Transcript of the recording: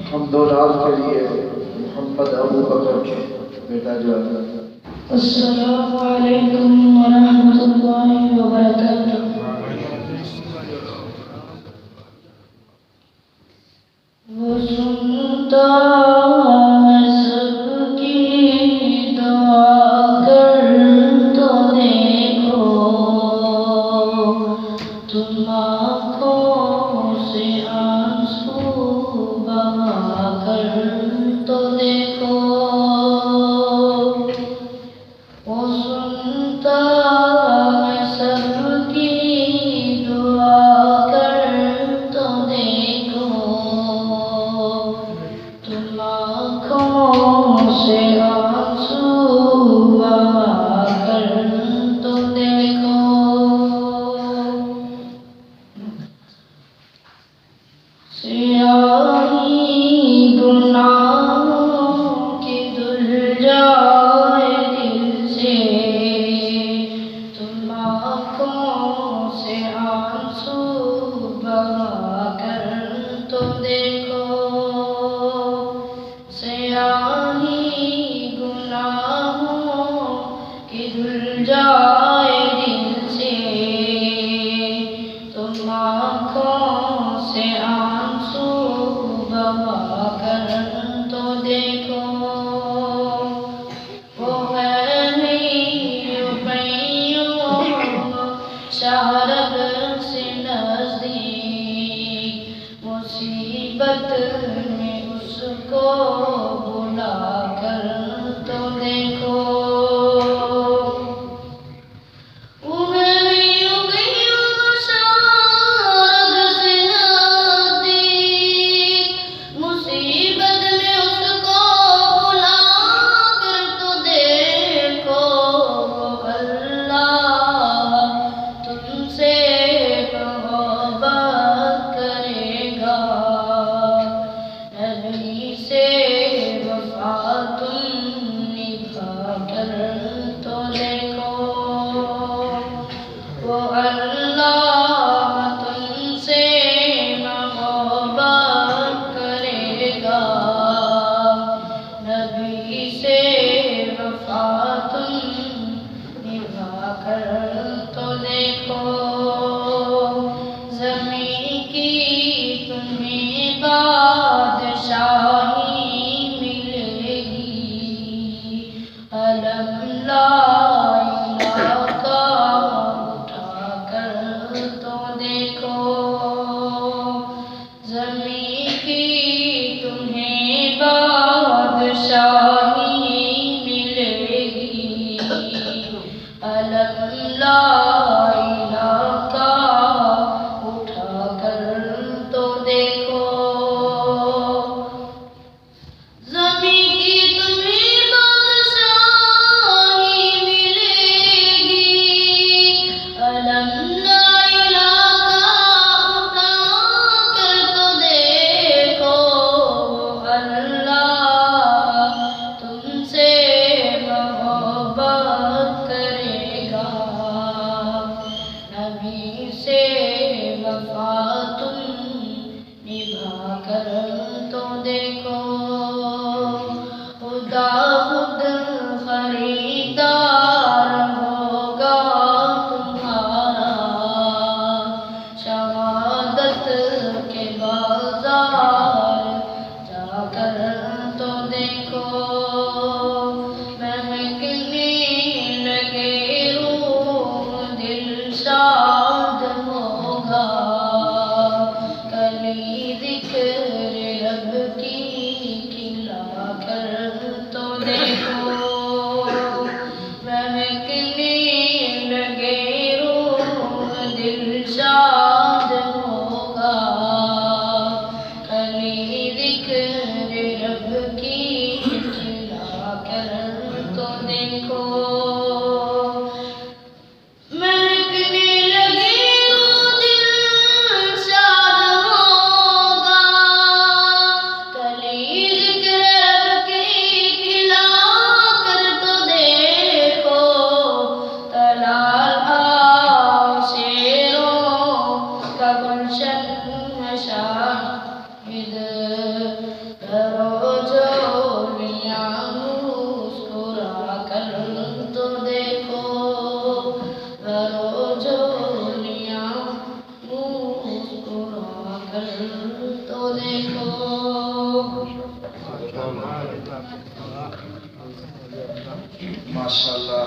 हमदोनाज के लिए मोहम्मद अबू बकर के बेटा जो है। अस्सलामु अलैकुम व रहमतुल्लाहि व बरकातुहू। वो सुनता है सबकी दुआ कर तो देखो, तुम आँखों से आंसू बहा कर तो देखो। वो सुनता है सबकी दुआ कर तो देखो, तुम आँखों से आंसू बहा कर तो देखो। सियाही गुनाहों की धुल जाए दिल से, तुम आँखों से आंसू बहा कर तो देखो। सियाही गुनाहों की धुल जाए दिल से, तुम आँखों से आंसू बहा कर तो देखो। वो है शारब से नज़दीक, मुसीबत में उसको बुला कर तो देखो। वो अल्लाह तुमसे मोहब्बत करेगा, नबी से वफा तुम निभा कर तो देखो। ज़मीं की तुम्हें बादशाही मिलेगी, अलम ला देखो। ज़मीं की तुम्हें बादशाही मिलेगी, अलम ला इलाहा का उठा कर तो देखो। ज़मीं की तुम्हें बादशाही मिलेगी, अलम से वफा तुम निभा कर तो देखो। खुदा खुद खरीदार होगा तुम्हारा, शहादत के बाजार जाकर तो देखो। महकने लगे रूह दिल शाद होगा, कली ज़िक्र रब की खिला कर तो देखो। महकने लगे रूह दिल शाद होगा, कली ज़िक्र रब की खिला कर तो देखो। कर तो देखो। माशाअल्लाह।